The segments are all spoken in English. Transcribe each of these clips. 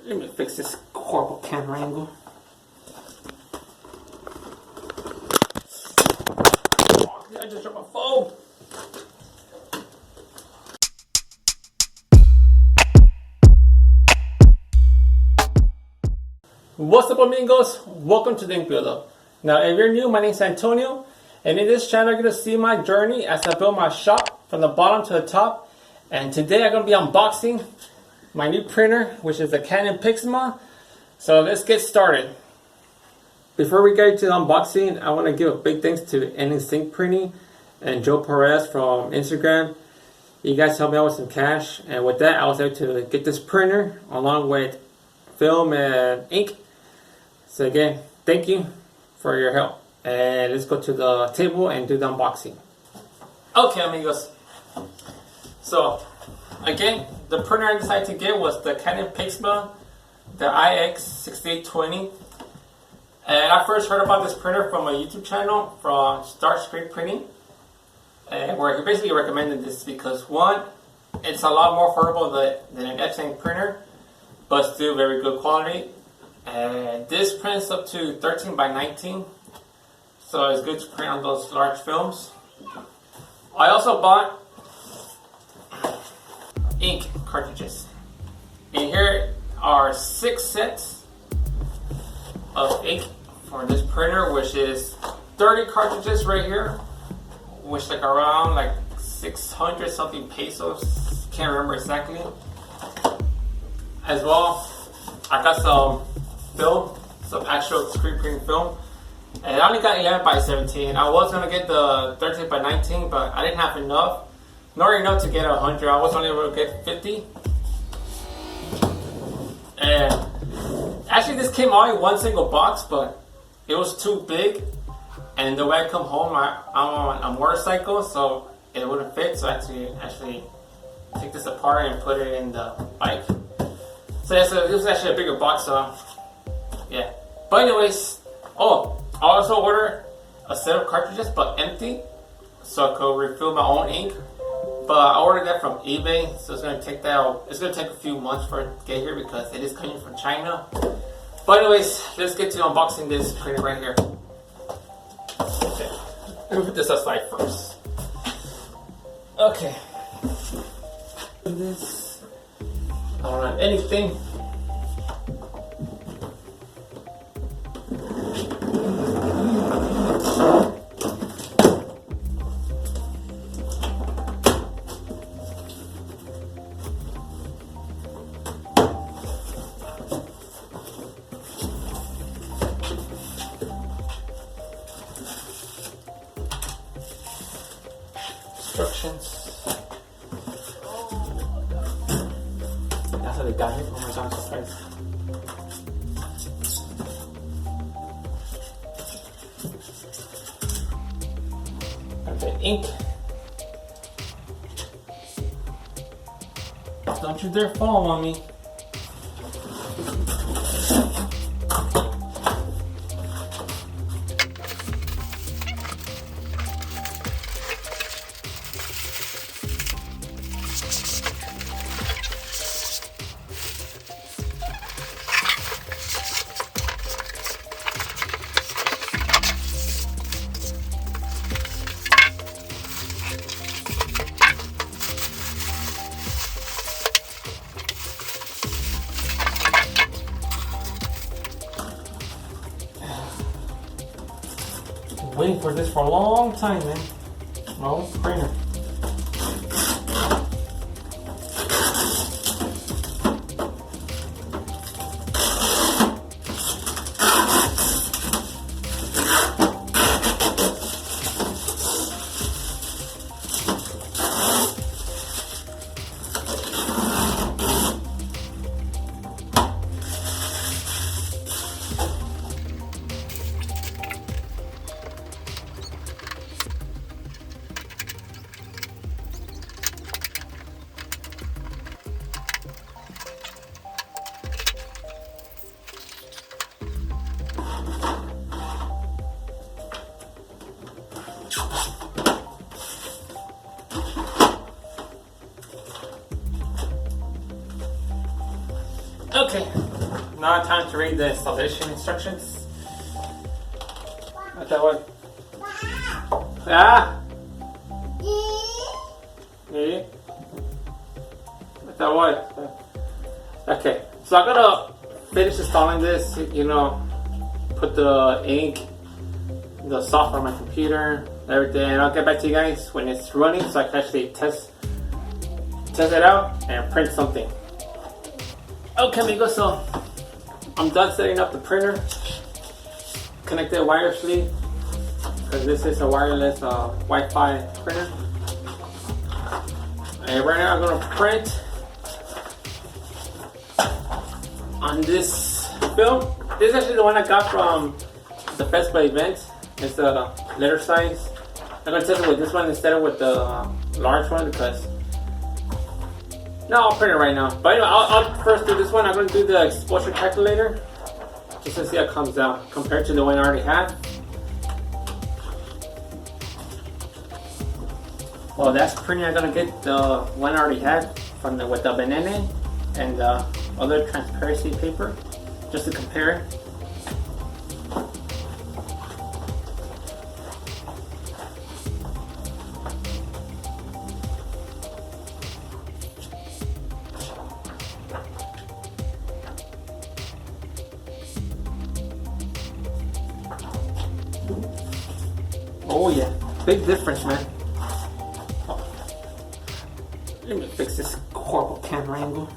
Let me fix this horrible camera angle. Oh, I just dropped my phone. What's up, amigos? Welcome to the GoldUp. Now, if you're new, my name is Antonio, and in this channel, you're going to see my journey as I build my shop from the bottom to the top. And today, I'm going to be unboxing my new printer, which is the Canon Pixma. So let's get started. Before we get to the unboxing, I want to give a big thanks to NSync Printing and Joe Perez from Instagram. You guys helped me out with some cash, and with that, I was able to get this printer along with film and ink. So again, thank you for your help. And let's go to the table and do the unboxing. Okay, amigos. So again, the printer I decided to get was the Canon Pixma, the iX6820. And I first heard about this printer from a YouTube channel from Start Screen Printing, and where he basically recommended this because one, it's a lot more affordable than an Epson printer, but still very good quality. And this prints up to 13 by 19, so it's good to print on those large films. I also bought ink cartridges. And here are 6 sets of ink for this printer, which is 30 cartridges right here, which like around like 600 something pesos, can't remember exactly. As well, I got some film, some actual screen printing film, and I only got 11 by 17. I was gonna get the 13 by 19, but I didn't have enough, nor enough to get 100. I was only able to get 50. And actually, this came all in one single box, but it was too big. And the way I come home, I'm on a motorcycle, so it wouldn't fit. So I had to actually take this apart and put it in the bike. So yeah, so this was actually a bigger box, so yeah. But anyways, I also ordered a set of cartridges, but empty, so I could refill my own ink. But I ordered that from eBay, so it's gonna take a few months for it to get here because it is coming from China. But anyways, let's get to unboxing this printer right here. Okay, let me put this aside first. Okay, this. I don't have anything. Instructions. That's how they got it. Oh my god, I'm surprised. Got the ink. Don't you dare fall on me. Waiting for this for a long time, man. No printer. Okay, now time to read the installation instructions. What's that one? Ah! Yeah. What's that one? Okay, so I'm gonna finish installing this, you know, put the ink, the software on my computer, everything, and I'll get back to you guys when it's running so I can actually test it out and print something. Okay, amigos, so I'm done setting up the printer. Connected wirelessly because this is a wireless Wi-Fi printer. And right now I'm gonna print on this film. This is actually the one I got from the Best Buy event. It's the letter size. I'm gonna test it with this one instead of with the large one because no, I'll print it right now. But anyway, I'll first do this one. I'm gonna do the exposure calculator just to see how it comes out compared to the one I already had. Well, that's printing. I'm gonna get the one I already had from with the banana and the other transparency paper just to compare it. Oh yeah, big difference, man. Oh. Let me fix this horrible camera angle.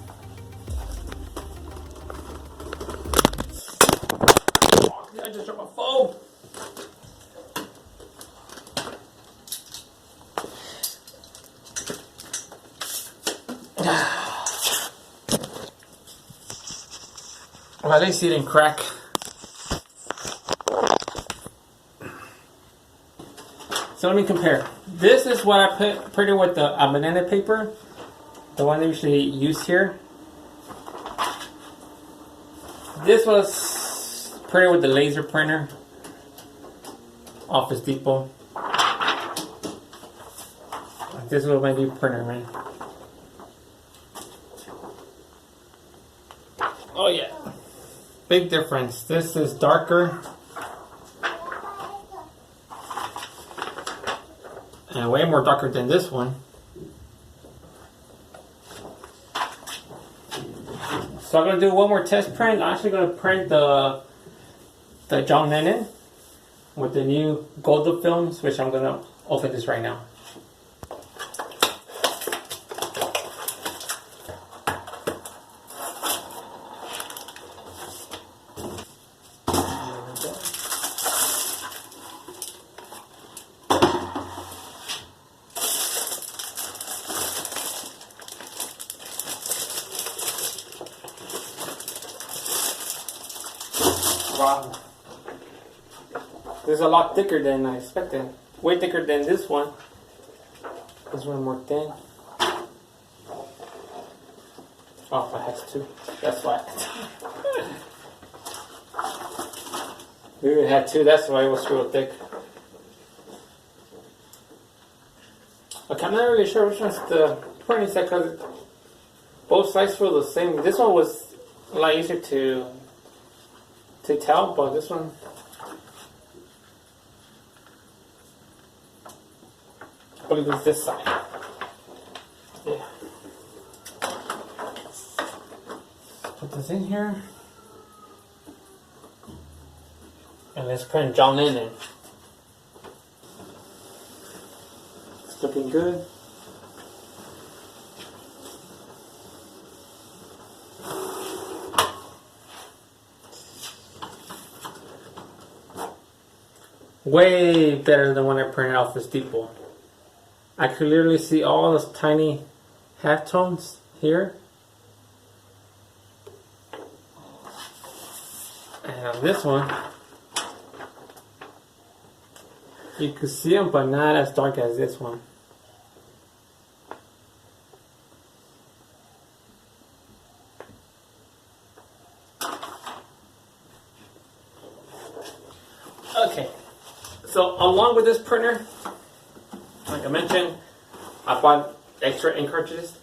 I just dropped my phone. Well, at least it didn't crack. So let me compare. This is what I printed with the banana paper, the one they usually use here. This was printed with the laser printer, Office Depot. This is my new printer, man. Oh yeah, big difference. This is darker. And way more darker than this one. So I'm gonna do one more test print. I'm actually gonna print the John Lennon with the new GoldUp films, which I'm gonna open this right now. Wow. This is a lot thicker than I expected. Way thicker than this one. This one more thin. Oh, it has two. That's why. We even had two, that's why it was real thick. Okay, I'm not really sure which one's the printing set because both sides feel the same. This one was a lot easier to tell, but this one I believe it's this side. Yeah. Put this in here. And let's print John Lennon. It's looking good. Way better than when I printed off Office Depot. I could literally see all those tiny halftones here. And on this one, you could see them, but not as dark as this one. Okay. So along with this printer, like I mentioned, I bought extra ink cartridges.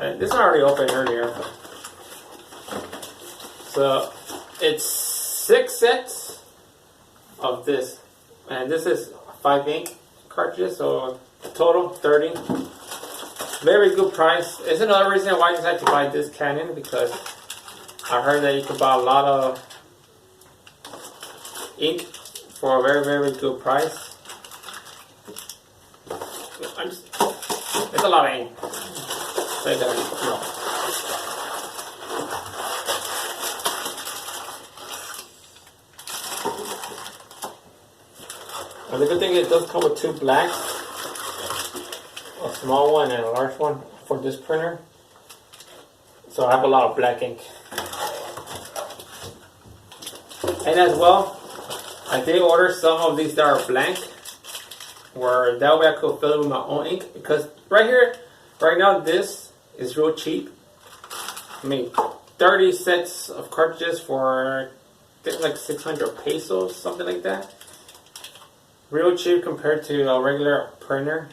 And this one I already opened earlier. So it's 6 sets of this, and this is 5 ink cartridges, so total 30. Very good price. It's another reason why I decided to buy this Canon, because I heard that you could buy a lot of ink for a very, very good price. It's a lot of ink. Right there, no. And the good thing is it does come with 2 blacks, a small one and a large one for this printer. So I have a lot of black ink. And as well, I did order some of these that are blank, where that way I could fill it with my own ink, because right here, right now, this is real cheap. I mean, 30 sets of cartridges for, I think, like 600 pesos, something like that. Real cheap compared to a regular printer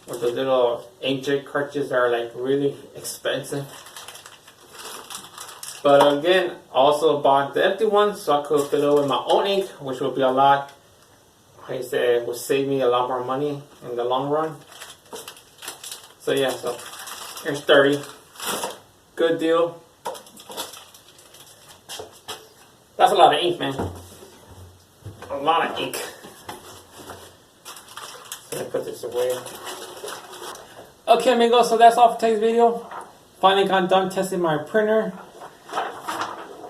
with the little inkjet cartridges that are like really expensive. But again, I also bought the empty one so I could fill it with my own ink, which would be a lot, like I said, would save me a lot more money in the long run. So yeah, so here's 30. Good deal. That's a lot of ink, man. A lot of ink. So let me put this away. Okay, amigos, so that's all for today's video. Finally got done testing my printer.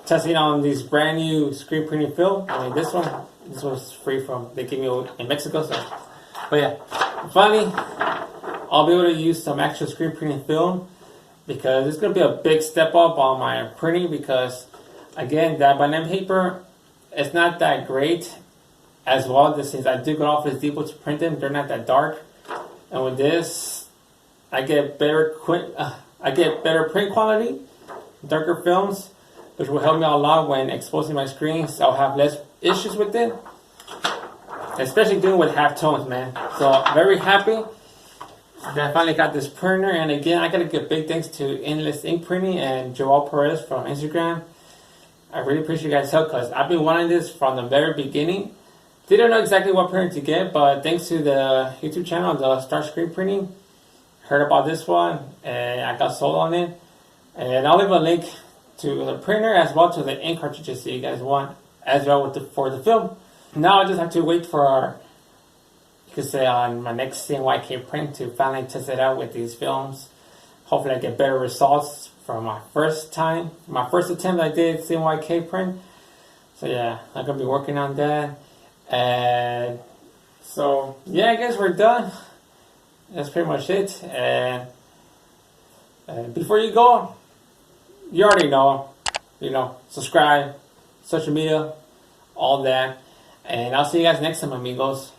Testing on these brand new screen printing film. I mean, this was free from, they gave me in Mexico. So, but yeah, finally, I'll be able to use some actual screen printing film, because it's going to be a big step up on my printing, because again, that banana paper, it's not that great as well. Since I do go off Office Depot to print them, they're not that dark. And with this, I get better print quality, darker films, which will help me out a lot when exposing my screens. I'll have less issues with it, especially doing with half tones, man. So very happy that I finally got this printer. And again, I gotta give big thanks to Endless Ink Printing and Joel Perez from Instagram. I really appreciate you guys' help, because I've been wanting this from the very beginning. Didn't know exactly what printer to get, but thanks to the YouTube channel, the Star Screen Printing, heard about this one and I got sold on it. And I'll leave a link to the printer as well to the ink cartridges that you guys want as well for the film. Now I just have to wait for, you could say, on my next CMYK print to finally test it out with these films. Hopefully I get better results from my first attempt I did CMYK print. So yeah, I'm gonna be working on that. And so yeah, I guess we're done. That's pretty much it. And before you go, you already know, subscribe, social media, all that. And I'll see you guys next time, amigos.